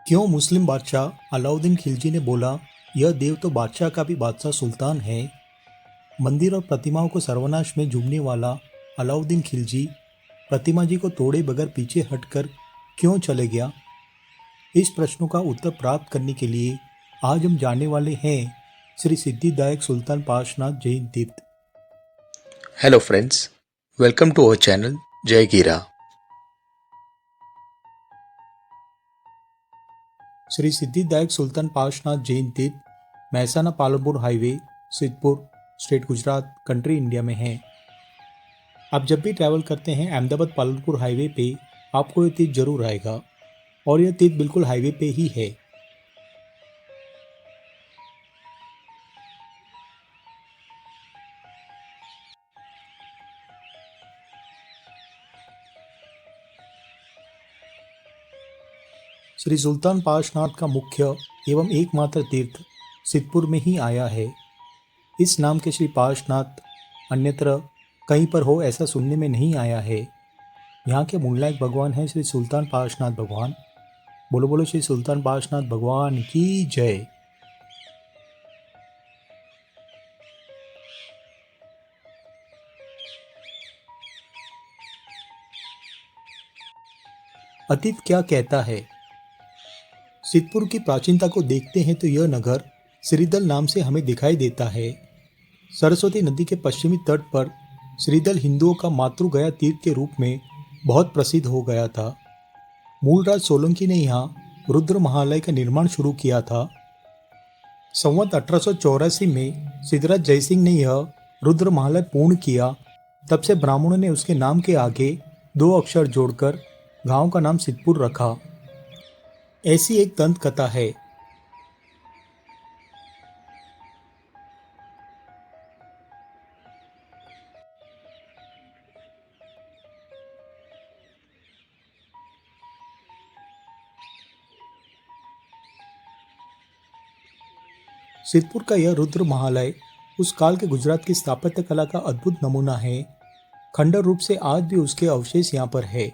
क्यों मुस्लिम बादशाह अलाउद्दीन खिलजी ने बोला, यह देव तो बादशाह का भी बादशाह सुल्तान है। मंदिर और प्रतिमाओं को सर्वनाश में झूमने वाला अलाउद्दीन खिलजी प्रतिमा जी को तोड़े बगैर पीछे हटकर क्यों चले गया? इस प्रश्नों का उत्तर प्राप्त करने के लिए आज हम जानने वाले हैं श्री सिद्धिदायक सुल्तान पार्श्वनाथ जैन तीर्थ। Hello friends, welcome to our channel Jai Gira. Shri सिद्धिदायक Sultan Parshwanath Jain Tirth Mehsana Palanpur highway, Sidhpur, state Gujarat, country India में है। आप जब भी ट्रैवल करते हैं अहमदाबाद पालनपुर हाईवे पे आपको ये तीर्थ जरूर आएगा और यह तीर्थ बिल्कुल हाईवे पे ही है। श्री सुल्तान पार्श्वनाथ का मुख्य एवं एकमात्र तीर्थ सिद्धपुर में ही आया है। इस नाम के श्री पार्श्वनाथ अन्यत्र कहीं पर हो ऐसा सुनने में नहीं आया है। यहाँ के मूलनायक भगवान हैं श्री सुल्तान पार्श्वनाथ भगवान। बोलो बोलो श्री सुल्तान पार्श्वनाथ भगवान की जय। अतीत क्या कहता है? सिद्धपुर की प्राचीनता को देखते हैं तो यह नगर श्रीदल नाम से हमें दिखाई देता है। सरस्वती नदी के पश्चिमी तट पर श्रीदल हिंदुओं का मातृगया तीर्थ के रूप में बहुत प्रसिद्ध हो गया था। मूलराज सोलंकी ने यहाँ रुद्र महालय का निर्माण शुरू किया था। संवत 1884 में सिद्धराज जयसिंह ने यह रुद्र महालय पूर्ण किया। तब से ब्राह्मणों ने उसके नाम के आगे 2 अक्षर जोड़कर गांव का नाम सिद्धपुर रखा। ऐसी एक दंत कथा है। सिद्धपुर का यह रुद्र महालय उस काल के गुजरात की स्थापत्य कला का अद्भुत नमूना है। खंडर रूप से आज भी उसके अवशेष यहाँ पर है।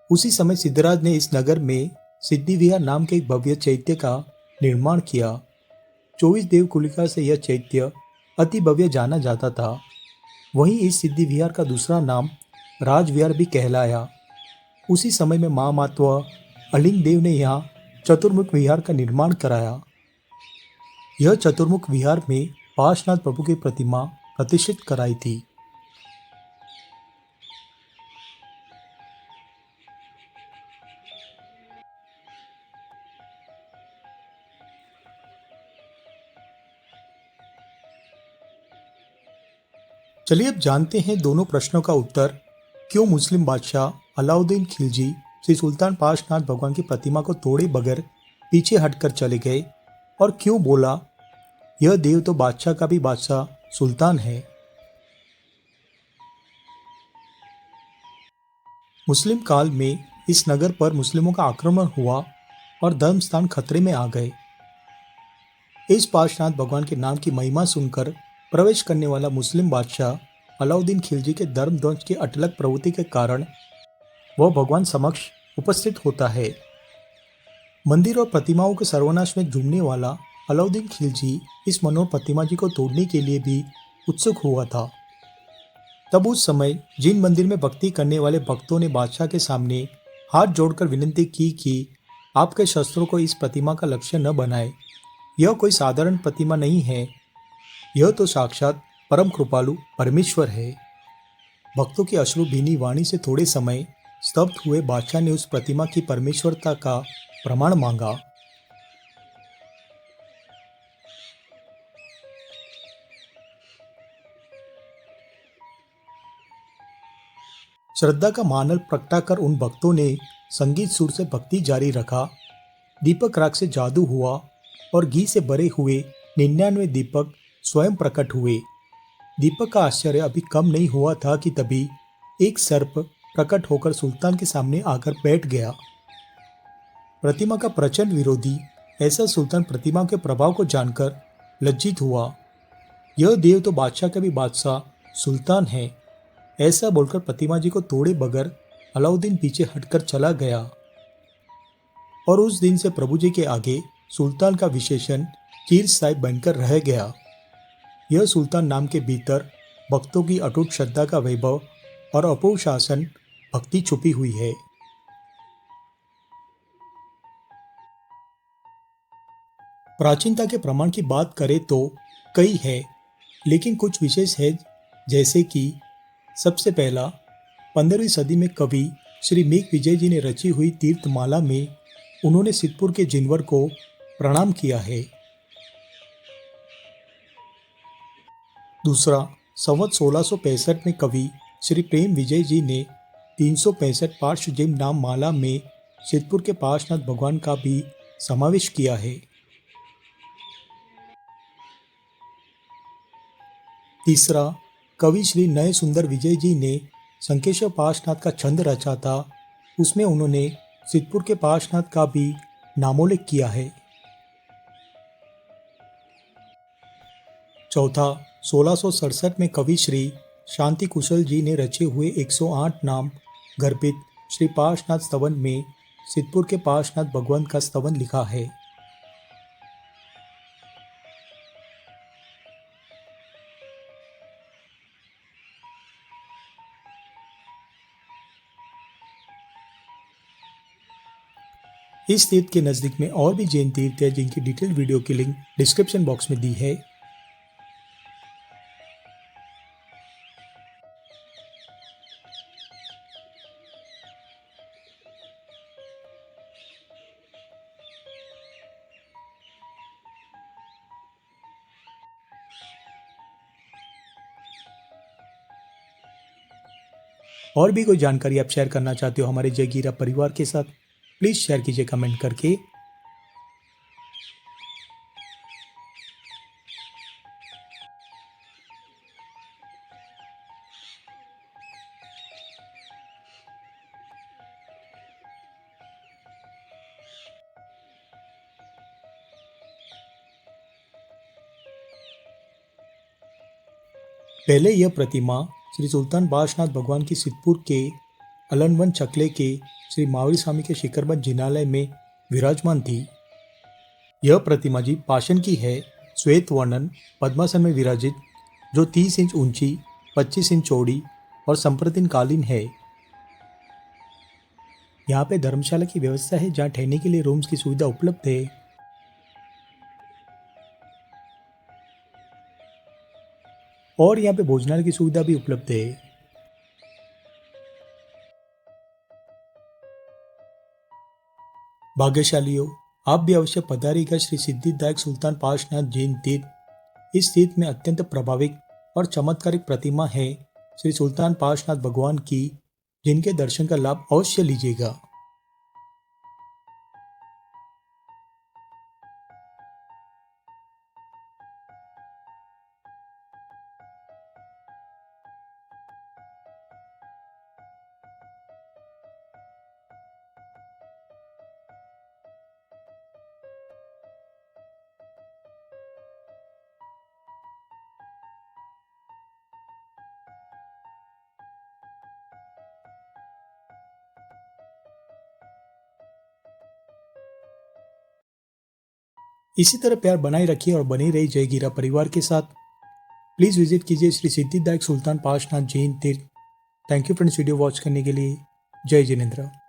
उसी समय सिद्धराज ने इस नगर में सिद्धि विहार नाम के एक भव्य चैत्य का निर्माण किया। 24 देवकुलिका से यह चैत्य अति भव्य जाना जाता था। वहीं इस सिद्धि विहार का दूसरा नाम राजविहार भी कहलाया। उसी समय में महामातवा अलिंग देव ने यहाँ चतुर्मुख विहार का निर्माण कराया। यह चतुर्मुख विहार में पार्श्वनाथ प्रभु की प्रतिमा प्रतिष्ठित कराई थी। चलिए अब जानते हैं दोनों प्रश्नों का उत्तर। क्यों मुस्लिम बादशाह अलाउद्दीन खिलजी श्री सुल्तान पार्श्वनाथ भगवान की प्रतिमा को तोड़े बगैर पीछे हटकर चले गए और क्यों बोला, यह देव तो बादशाह का भी बादशाह सुल्तान है। मुस्लिम काल में इस नगर पर मुस्लिमों का आक्रमण हुआ और धर्म स्थान खतरे में आ गए। इस पार्श्वनाथ भगवान के नाम की महिमा सुनकर प्रवेश करने वाला मुस्लिम बादशाह अलाउद्दीन खिलजी के धर्म ध्वंस की अटलक प्रवृत्ति के कारण वह भगवान समक्ष उपस्थित होता है। मंदिर और प्रतिमाओं के सर्वनाश में झूमने वाला अलाउद्दीन खिलजी इस मनोहर प्रतिमा जी को तोड़ने के लिए भी उत्सुक हुआ था। तब उस समय जिन मंदिर में भक्ति करने वाले भक्तों ने बादशाह के सामने हाथ जोड़कर विनती की कि आपके शस्त्रों को इस प्रतिमा का लक्ष्य न बनाए, यह कोई साधारण प्रतिमा नहीं है, यह तो साक्षात परम कृपालु परमेश्वर है। भक्तों की अश्रु भीनी वाणी से थोड़े समय स्तब्ध हुए बादशाह ने उस प्रतिमा की परमेश्वरता का प्रमाण मांगा। श्रद्धा का मानल प्रगटाकर उन भक्तों ने संगीत सुर से भक्ति जारी रखा। दीपक राग से जादू हुआ और घी से भरे हुए 99 दीपक स्वयं प्रकट हुए। दीपक का आश्चर्य अभी कम नहीं हुआ था कि तभी एक सर्प प्रकट होकर सुल्तान के सामने आकर बैठ गया। प्रतिमा का प्रचंड विरोधी ऐसा सुल्तान प्रतिमा के प्रभाव को जानकर लज्जित हुआ। यह देव तो बादशाह का भी बादशाह सुल्तान है, ऐसा बोलकर प्रतिमा जी को तोड़े बगैर अलाउद्दीन पीछे हटकर चला गया। और उस दिन से प्रभु जी के आगे सुल्तान का विशेषण चीर साहिब बनकर रह गया। यह सुल्तान नाम के भीतर भक्तों की अटूट श्रद्धा का वैभव और अपूर्व शासन भक्ति छुपी हुई है। प्राचीनता के प्रमाण की बात करें तो कई है, लेकिन कुछ विशेष है, जैसे कि सबसे पहला 15वीं सदी में कवि श्री मेघ विजय जी ने रची हुई तीर्थमाला में उन्होंने सिद्धपुर के जिनवर को प्रणाम किया है। दूसरा, संवत 1665 में कवि श्री प्रेम विजय जी ने 365 पार्श्वजिम नाम माला में सिद्धपुर के पार्श्वनाथ भगवान का भी समावेश किया है। तीसरा, कवि श्री नए सुंदर विजय जी ने संकेश्वर पार्श्वनाथ का छंद रचा था, उसमें उन्होंने सिद्धपुर के पार्श्वनाथ का भी नामोल्लेख किया है। चौथा, 1667 में कवि श्री शांति कुशल जी ने रचे हुए 108 नाम गर्भित श्री पार्श्वनाथ स्तवन में सिद्धपुर के पार्श्वनाथ भगवान का स्तवन लिखा है। इस तीर्थ के नज़दीक में और भी जैन तीर्थ है, जिनकी डिटेल वीडियो की लिंक डिस्क्रिप्शन बॉक्स में दी है। और भी कोई जानकारी आप शेयर करना चाहते हो हमारे जय गिरा परिवार के साथ, प्लीज़ शेयर कीजिए कमेंट करके। पहले यह प्रतिमा श्री सुल्तान बाशनाथ भगवान की सिद्धपुर के अलनवन चकले के श्री मावली स्वामी के शिखरबंद जिनालय में विराजमान थी। यह प्रतिमा जी पाषाण की है, श्वेत वर्णन, पद्मासन में विराजित, जो 30 इंच ऊंची, 25 इंच चौड़ी और संप्रतिन कालीन है। यहाँ पे धर्मशाला की व्यवस्था है, जहाँ ठहरने के लिए रूम्स की सुविधा उपलब्ध है। और यहाँ पे भोजनालय की सुविधा भी उपलब्ध है। भाग्यशालियों, आप भी अवश्य पधारिएगा श्री सिद्धिदायक सुल्तान पार्श्वनाथ जैन तीर्थ। इस तीर्थ में अत्यंत प्रभाविक और चमत्कारिक प्रतिमा है श्री सुल्तान पार्श्वनाथ भगवान की, जिनके दर्शन का लाभ अवश्य लीजिएगा। इसी तरह प्यार बनाए रखिए और बने रही जय गिरा परिवार के साथ। प्लीज़ विजिट कीजिए श्री सिद्धिदायक सुल्तान पार्श्वनाथ जैन तीर्थ। Thank you friends video watch करने के लिए। जय जिनेंद्र।